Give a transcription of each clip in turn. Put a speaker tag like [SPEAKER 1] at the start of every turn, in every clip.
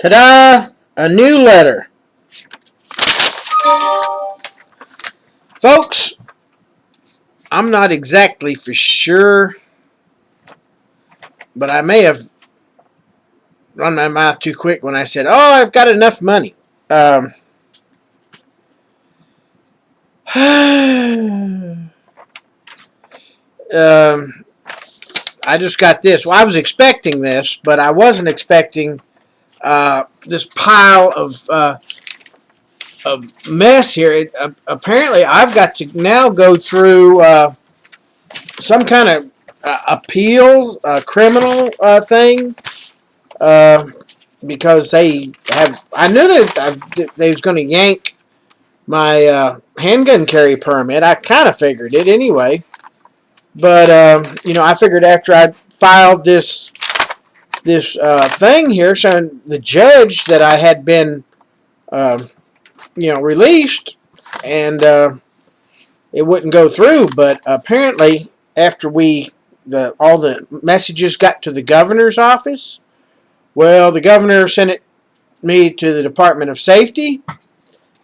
[SPEAKER 1] Ta-da! A new letter. Folks, I'm not exactly for sure, but I may have run my mouth too quick when I said, oh, I've got enough money. I just got this. Well, I was expecting this, but I wasn't expecting this pile of mess here. Apparently, I've got to now go through some kind of appeals, criminal thing, because they have. I knew that they was going to yank my handgun carry permit. I kind of figured it anyway. But I figured after I filed this thing here showing the judge that I had been released, and it wouldn't go through. But apparently, after all the messages got to the governor's office, well, the governor sent me to the Department of Safety,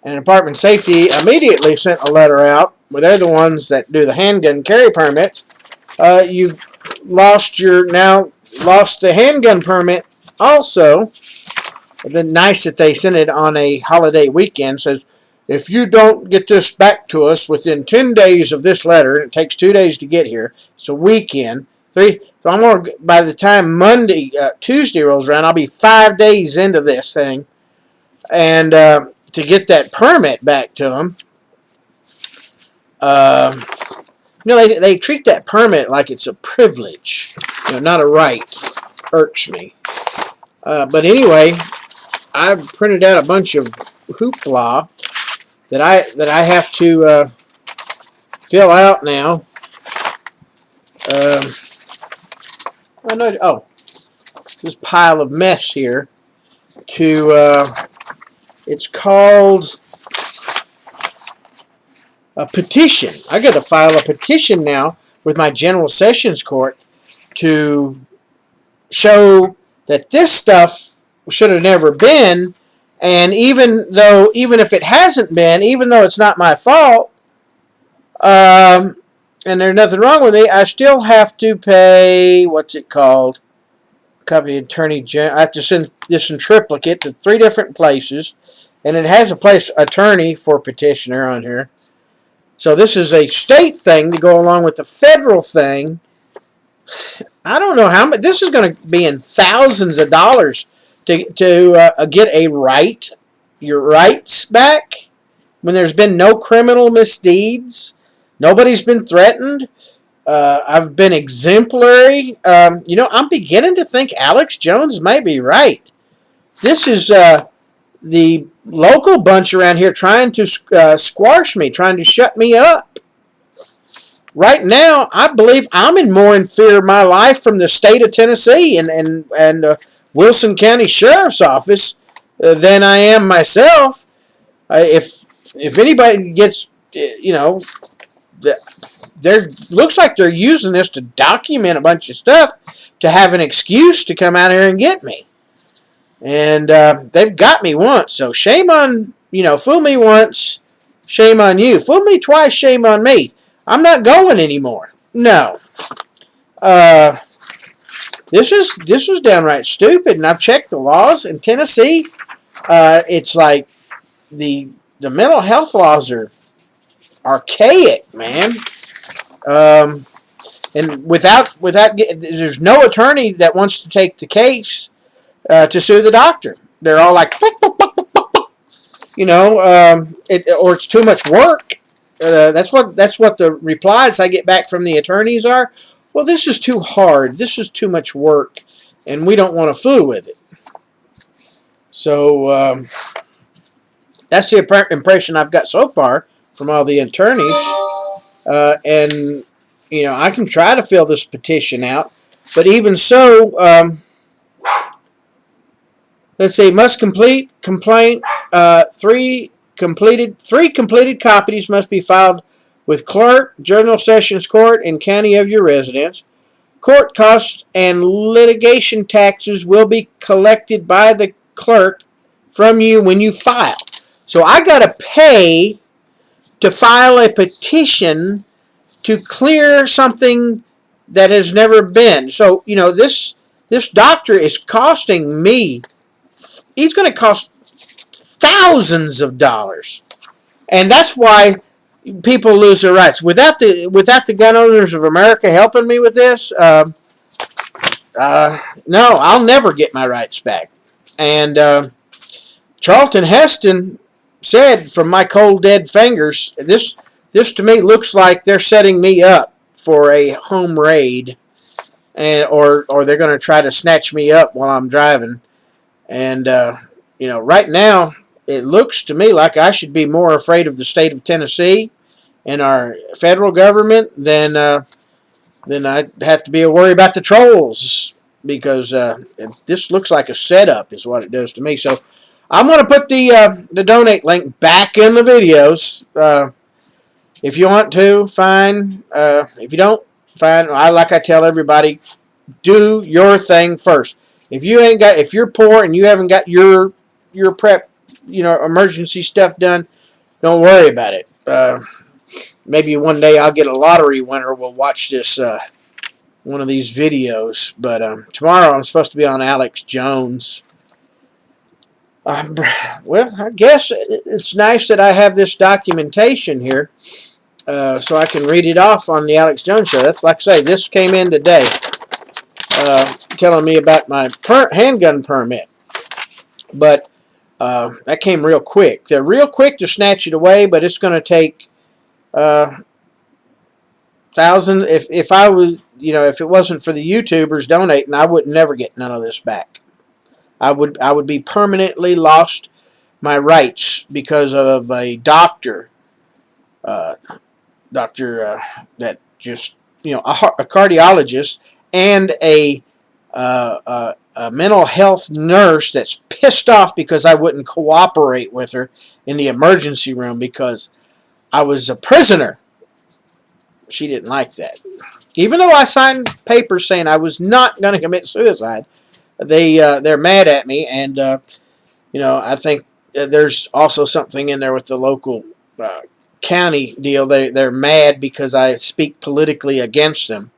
[SPEAKER 1] and the Department of Safety immediately sent a letter out. Well, they're the ones that do the handgun carry permits. You've lost the handgun permit also. It's been nice that they sent it on a holiday weekend. Says, if you don't get this back to us within 10 days of this letter, and it takes 2 days to get here, it's a weekend. So by the time Tuesday rolls around, I'll be 5 days into this thing. And to get that permit back to them, they treat that permit like it's a privilege, not a right. Irks me. But anyway, I've printed out a bunch of hoopla that I have to fill out now. This pile of mess here. It's called a petition. I got to file a petition now with my General Sessions Court to show that this stuff should have never been, and even if it hasn't been, even though it's not my fault, and there's nothing wrong with it, I still have to pay, what's it called? Company Attorney General. I have to send this in triplicate to 3 different places, and it has a place attorney for petitioner on here. So this is a state thing to go along with the federal thing. I don't know how much. This is going to be in thousands of dollars to get your rights back, when there's been no criminal misdeeds. Nobody's been threatened. I've been exemplary. I'm beginning to think Alex Jones may be right. This is the local bunch around here trying to squash me, trying to shut me up. Right now, I believe I'm more in fear of my life from the state of Tennessee and Wilson County Sheriff's Office than I am myself. If anybody gets, looks like they're using this to document a bunch of stuff to have an excuse to come out here and get me. And they've got me once, so shame on, fool me once, shame on you. Fool me twice, shame on me. I'm not going anymore. No. This was downright stupid, and I've checked the laws in Tennessee. It's like the mental health laws are archaic, man. And there's no attorney that wants to take the case to sue the doctor. They're all like, or it's too much work. That's what the replies I get back from the attorneys are. Well, this is too hard. This is too much work, and we don't want to fool with it. So that's the impression I've got so far from all the attorneys. And I can try to fill this petition out, but even so, let's see, must complete complaint. 3 completed copies must be filed with clerk, General Sessions Court, and county of your residence. Court costs and litigation taxes will be collected by the clerk from you when you file. So I got to pay to file a petition to clear something that has never been. So, this doctor is costing me, he's going to cost thousands of dollars. And that's why people lose their rights. Without the gun owners of America helping me with this, no, I'll never get my rights back. And Charlton Heston said, from my cold dead fingers, this to me looks like they're setting me up for a home raid, or they're going to try to snatch me up while I'm driving. And right now it looks to me like I should be more afraid of the state of Tennessee and our federal government than I'd have to be worried about the trolls, because this looks like a setup is what it does to me. So I'm going to put the donate link back in the videos. If you want to, fine. If you don't, fine. Like I tell everybody, do your thing first. If you're poor and you haven't got your prep, emergency stuff done, don't worry about it. Maybe one day I'll get a lottery winner. We'll watch this one of these videos. But tomorrow I'm supposed to be on Alex Jones. Well, I guess it's nice that I have this documentation here, so I can read it off on the Alex Jones show. That's, like I say, this came in today, telling me about my handgun permit. But that came real quick. They're real quick to snatch it away, but it's going to take thousands. If I was, if it wasn't for the YouTubers donating, I would never get none of this back. I would be permanently lost my rights because of a doctor, that just, a cardiologist, and a mental health nurse that's pissed off because I wouldn't cooperate with her in the emergency room because I was a prisoner. She didn't like that. Even though I signed papers saying I was not going to commit suicide, they're mad at me, and I think there's also something in there with the local county deal. They're mad because I speak politically against them,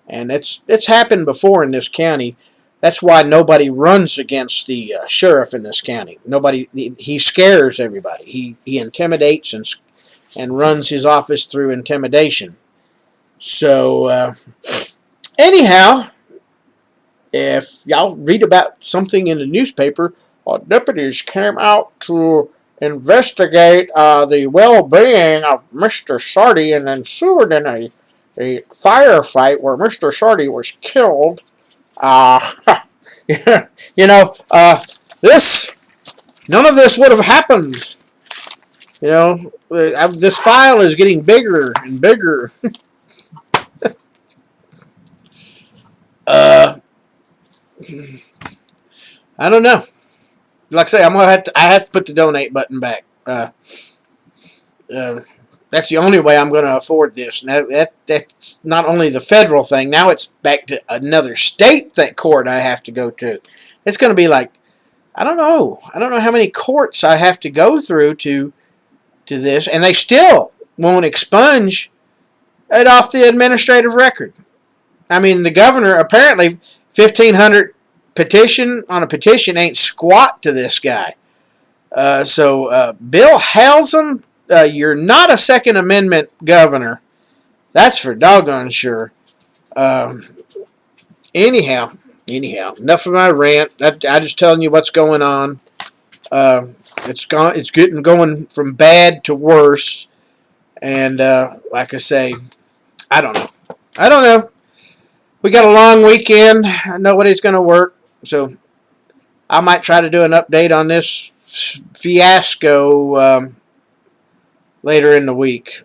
[SPEAKER 1] and it's happened before in this county. That's why nobody runs against the sheriff in this county. Nobody. He scares everybody. He intimidates and runs his office through intimidation. So anyhow, if y'all read about something in the newspaper, deputies came out to investigate the well-being of Mr. Sardi and ensued in a firefight where Mr. Sardi was killed. This, none of this would have happened. This file is getting bigger and bigger. I don't know. Like I say, I have to put the donate button back. That's the only way I'm going to afford this. Now that's not only the federal thing. Now it's back to another state court I have to go to. It's going to be like, I don't know how many courts I have to go through to this, and they still won't expunge it off the administrative record. I mean, the governor, apparently 1,500 petition on a petition ain't squat to this guy. So Bill Halsam, you're not a Second Amendment governor. That's for doggone sure. Anyhow, enough of my rant. I'm just telling you what's going on. It's going from bad to worse. And like I say, I don't know. We got a long weekend. Nobody's going to work. So I might try to do an update on this fiasco later in the week.